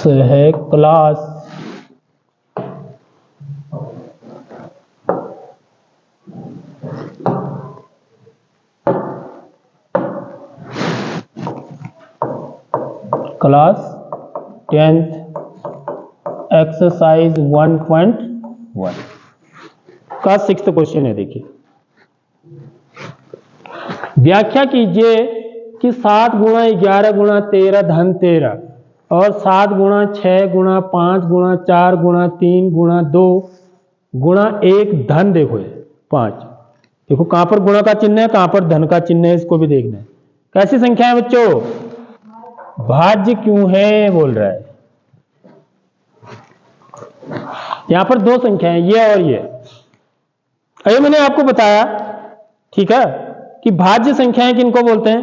से है class class 10th exercise 1.1 का 6th क्वेश्चन है। देखिए, व्याख्या कीजिए कि 7 गुणा 11 गुणा 13 धन 13 और 7 गुणा 6 गुणा 5 गुणा 4 गुणा 3 गुणा 2 गुणा 1 धन, देखो ये 5, देखो कहां पर गुणा का चिन्ह है, कहां पर धन का चिन्ह है, इसको भी देखना है। कैसी संख्या है बच्चों? भाज्य क्यों है बोल रहा है। यहां पर दो संख्या है, ये और ये। अरे मैंने आपको बताया, ठीक है, कि भाज्य संख्याएं किनको बोलते हैं?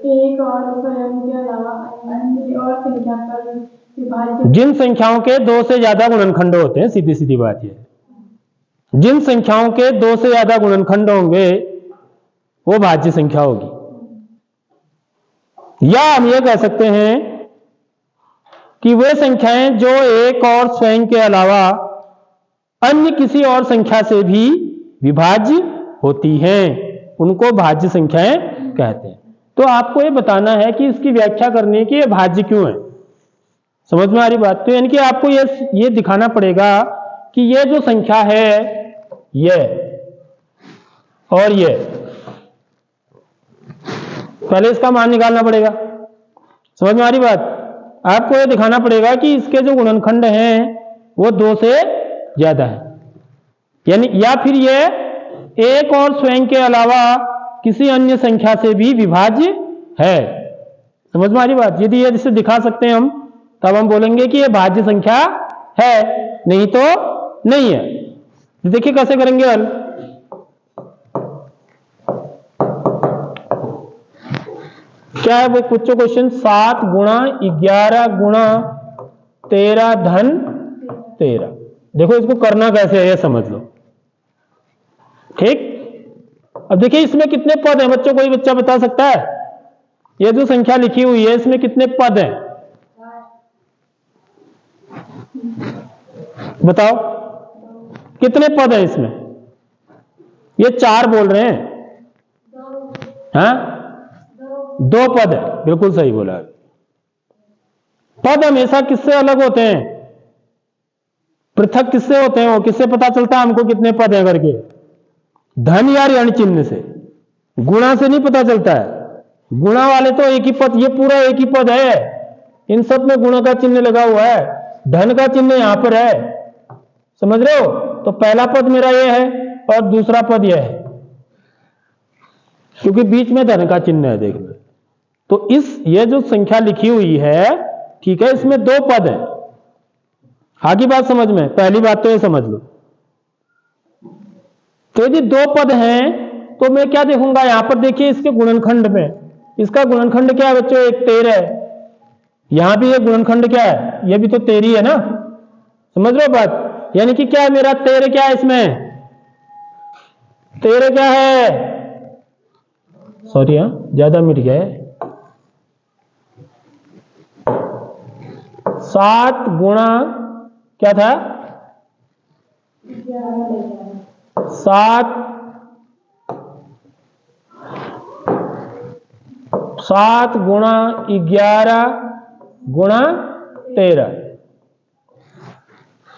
एक और स्वयं के अलावा अन्य और संख्या पर विभाज्य। जिन संख्याओं के 2 से ज्यादा गुणनखंड होते हैं, सीधी सीधी बात ये, जिन संख्याओं के 2 से ज्यादा गुणनखंड होंगे वो भाज्य संख्या होगी। या हम ये कह सकते हैं कि वे संख्याएं जो एक और स्वयं के अलावा अन्य किसी और संख्या से भी विभाज्य होती हैं, उनको भाज्य संख्याएं कहते हैं। तो आपको ये बताना है कि इसकी व्याख्या करनी है कि ये भाज्य क्यों है। समझ में आ रही बात? तो यानी कि आपको ये दिखाना पड़ेगा कि ये जो संख्या है ये और ये, पहले इसका मान निकालना पड़ेगा। समझ में आ रही बात? आपको ये दिखाना पड़ेगा कि इसके जो गुणनखंड हैं वो 2 से ज्यादा है, यानी या फिर ये एक और स्वयं के अलावा किसी अन्य संख्या से भी विभाज्य है। समझ में आ रही बात? यदि ये जिसे दिखा सकते हैं हम, तब हम बोलेंगे कि ये भाज्य संख्या है, नहीं तो नहीं है। देखिए कैसे करेंगे हल। क्या है वो बच्चों क्वेश्चन? 7 गुणा 11 गुणा 13 धन 13। देखो इसको करना कैसे है ये समझ लो, ठीक। अब देखिए इसमें कितने पद हैं बच्चों, कोई बच्चा बता सकता है? ये जो संख्या लिखी हुई है इसमें कितने पद हैं बताओ, कितने पद हैं इसमें? ये 4 बोल रहे हैं, हाँ 2 पद है, बिल्कुल सही बोला। पद हमेशा किससे अलग होते हैं? पृथक किससे होते हैं? वो किससे पता चलता है हमको कितने पद हैं करके? धन या ऋण चिन्ह से, गुणा से नहीं पता चलता है। गुणा वाले तो एक ही पद, ये पूरा एक ही पद है, इन सब में गुणा का चिन्ह लगा हुआ है, धन का चिन्ह यहां पर है। समझ रहे हो? तो पहला पद मेरा ये है और दूसरा पद ये है, क्योंकि बीच में धन का चिन्ह है। देख लो, तो ये जो संख्या लिखी हुई है, ठीक है, इसमें 2 पद हैं। आगे बात समझ में? पहली बात तो ये समझ लो। तो यदि 2 पद हैं तो मैं क्या देखूंगा यहां पर? देखिए इसके गुणनखंड में, इसका गुणनखंड क्या है बच्चों? एक 13 है। यहां भी ये गुणनखंड क्या है? ये भी तो 13 है ना। समझ रहे हो बात? यानी कि क्या है मेरा 13 क्या है इसमें? 13 क्या है? सॉरी हाँ, ज्यादा मिट गया है। 7 गुणा क्या था? 7 गुणा 11 गुणा 13।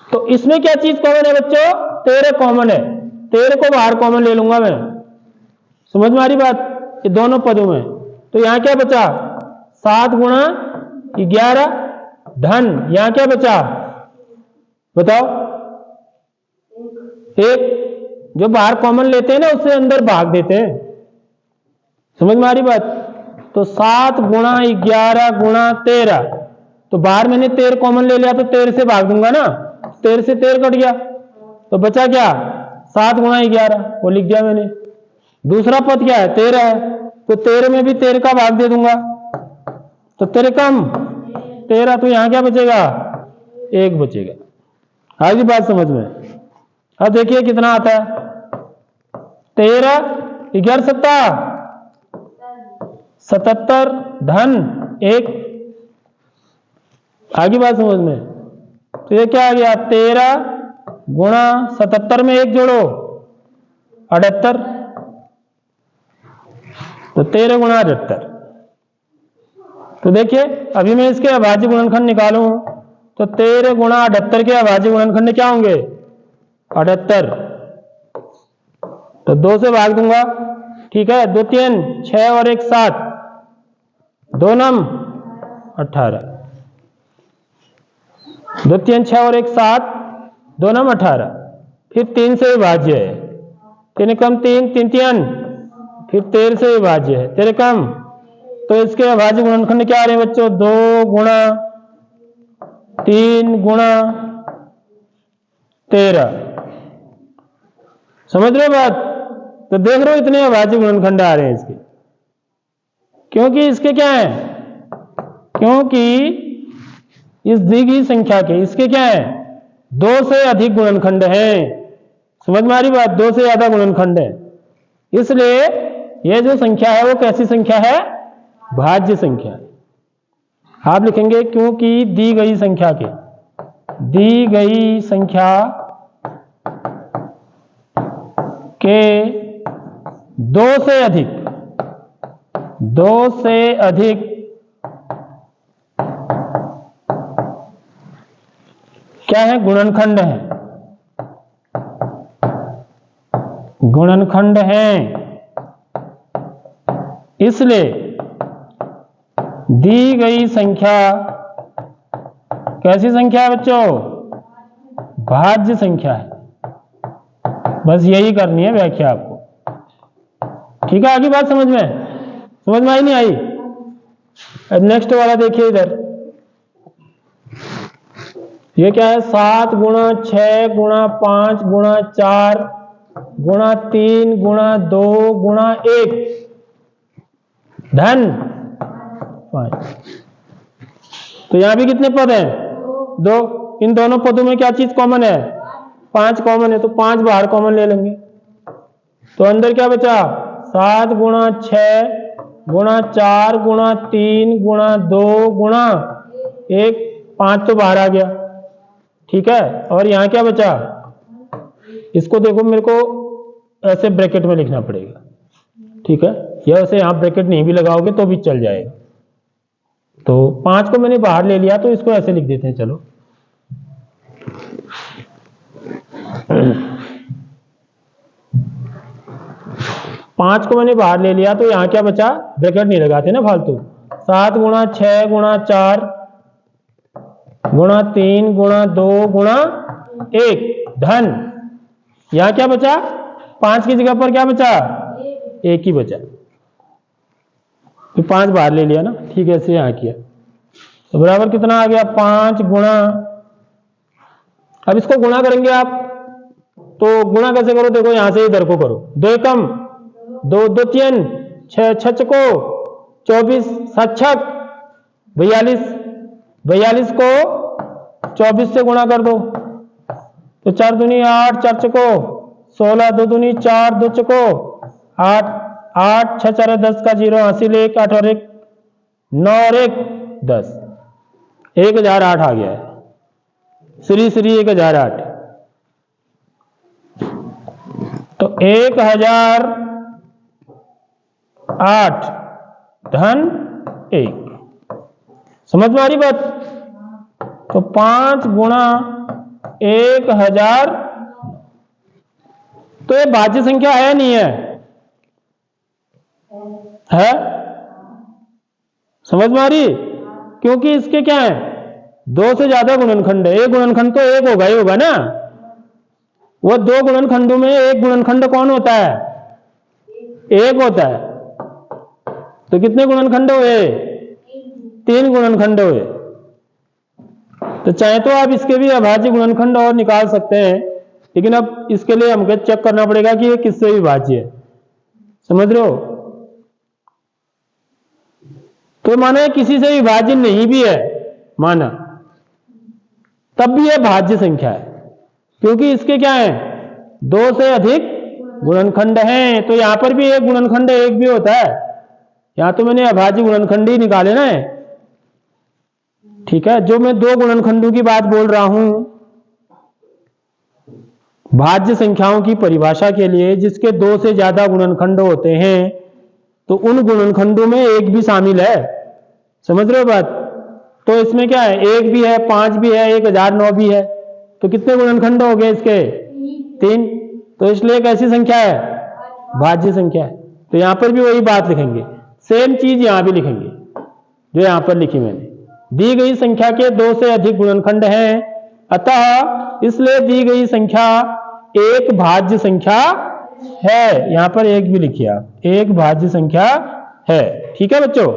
तो इसमें क्या चीज कॉमन है बच्चों? 13 कॉमन है। 13 को बाहर कॉमन ले लूंगा मैं। समझ में आ रही बात? ये दोनों पदों में। तो यहां क्या बचा? 7 गुणा 11 धन, यहां क्या बचा बताओ? 1। जो बाहर कॉमन लेते हैं ना उससे अंदर भाग देते हैं। समझ में आ रही बात? तो 7 गुणा 11 गुणा 13, तो बाहर मैंने 13 कॉमन ले लिया तो 13 से भाग दूंगा ना, 13 से 13 कट गया, तो बचा क्या? 7 गुणा 11, वो लिख दिया मैंने। दूसरा पद क्या है? 13 है, तो 13 में भी 13 का भाग दे दूंगा, तो 13 कम 13, तो यहां क्या बचेगा? 1 बचेगा। आगे बात समझ में? अब देखिए कितना आता है? 13 11 7 77 धन 1। आगे बात समझ में? तो ये क्या आ गया, 13 गुणा 77 में 1 जोड़ो 78, तो 13 गुणा 78। तो देखिए अभी मैं इसके अभाज्य गुणनखंड निकालूं तो 13 गुणा 78 के अभाज्य गुणनखंड क्या होंगे, 78। तो 2 से भाग दूंगा, ठीक है। 2 3 6 और 1 7, 2 9 18, 2 3 6 और 1 7, 2 9 18। फिर 3 से विभाज्य है, 3 कम 3 3 3, फिर 13 से विभाज्य है, 13 कम। तो इसके अभाज्य गुणनखंड क्या आ रहे हैं बच्चों, 2 गुणा 3 गुणा 13। समझ रहे हो बात? तो देख रहे हो इतने अभाज्य गुणनखंड आ रहे हैं इसके, क्योंकि इसके क्या है, क्योंकि इस दी गई संख्या के इसके क्या है, 2 से अधिक गुणनखंड हैं। समझ में आ रही बात? 2 से ज्यादा गुणनखंड है, इसलिए यह जो संख्या है वो कैसी संख्या है, भाज्य संख्या। आप लिखेंगे क्योंकि दी गई संख्या के 2 से अधिक क्या है, गुणनखंड है, गुणनखंड हैं। इसलिए दी गई संख्या कैसी संख्या है बच्चों, भाज्य संख्या है। बस यही करनी है व्याख्या आपको, ठीक है। आगे बात समझ में आई नहीं आई? अब नेक्स्ट वाला देखिए इधर, ये क्या है, 7 गुणा 6 गुणा 5 गुणा 4 गुणा 3 गुणा 2 गुणा 1 धन 5। तो यहां भी कितने पद हैं, 2। इन दोनों पदों में क्या चीज कॉमन है, 5 कॉमन है, तो 5 बाहर कॉमन ले लेंगे। तो अंदर क्या बचा, 7 गुणा 6 गुणा 4 गुणा 3 गुणा 2 गुणा 1, 5 तो बाहर आ गया, ठीक है। और यहां क्या बचा, इसको देखो मेरे को ऐसे ब्रैकेट में लिखना पड़ेगा, ठीक है, या ऐसे यहां ब्रैकेट नहीं भी लगाओगे तो भी चल जाएगा। तो 5 को मैंने बाहर ले लिया, तो इसको ऐसे लिख देते हैं, चलो। पांच को मैंने बाहर ले लिया, तो यहां क्या बचा, ब्रैकेट नहीं लगाते ना फालतू। 7 गुणा 6 गुणा 4 गुणा 3 गुणा 2 गुणा 1 धन, यहां क्या बचा, 5 की जगह पर क्या बचा, 1 ही बचा। तो 5 बाहर ले लिया ना, ठीक है, ऐसे यहां किया तो बराबर कितना आ गया, 5 गुणा। अब इसको गुणा करेंगे आप, तो गुणा कैसे करो, देखो यहां से इधर को करो, 2 एकम 2 2 3 6 6 को 24 7 छक 42, 42 को 24 से गुणा कर दो, तो 4 दूनी 8 4 चको 16, 2 दूनी 4 2 चको 8 8 6 4 10 का 0, 80 1 8 और 1 9 और 1 10, 1008 आ गया है, श्री 1008। तो 1008 धन 1, समझ में आ रही बात? तो 5 गुणा 1000, तो ये भाज्य संख्या है नहीं है, है? समझ में आ रही? क्योंकि इसके क्या है, 2 से ज्यादा गुणनखंड है, एक गुणनखंड तो एक होगा ही होगा ना। वो 2 गुणनखंडों में एक गुणनखंड कौन होता है, 1 होता है। तो कितने गुणनखंड हुए, 3 गुणनखंड हुए। तो चाहे तो आप इसके भी अभाज्य गुणनखंड और निकाल सकते हैं, लेकिन अब इसके लिए हमको चेक करना पड़ेगा कि ये किससे विभाज्य है, समझ रहे हो? तो माना किसी से विभाज्य नहीं भी है, माना तब भी यह भाज्य संख्या है, क्योंकि इसके क्या है, 2 से अधिक गुणनखंड हैं। तो यहां पर भी एक गुणनखंड 1 भी होता है, यहां तो मैंने अभाज्य गुणनखंड ही निकाले ना, ठीक है। जो मैं दो गुणनखंडों की बात बोल रहा हूं भाज्य संख्याओं की परिभाषा के लिए, जिसके दो से ज्यादा गुणनखंड होते हैं तो उन गुणनखंडों में एक भी शामिल है, समझ रहे हो बात। तो इसमें क्या है, एक भी है, 5 भी है, 1009 भी है, तो कितने गुणनखंड हो गए इसके, 3। तो इसलिए एक ऐसी संख्या है भाज्य संख्या है। तो यहां पर भी वही बात लिखेंगे, सेम चीज यहां भी लिखेंगे जो यहां पर लिखी मैंने। दी गई संख्या के 2 से अधिक गुणनखंड हैं, अतः इसलिए दी गई संख्या एक भाज्य संख्या है। यहां पर एक भी लिखिए आप, एक भाज्य संख्या है, ठीक है बच्चों।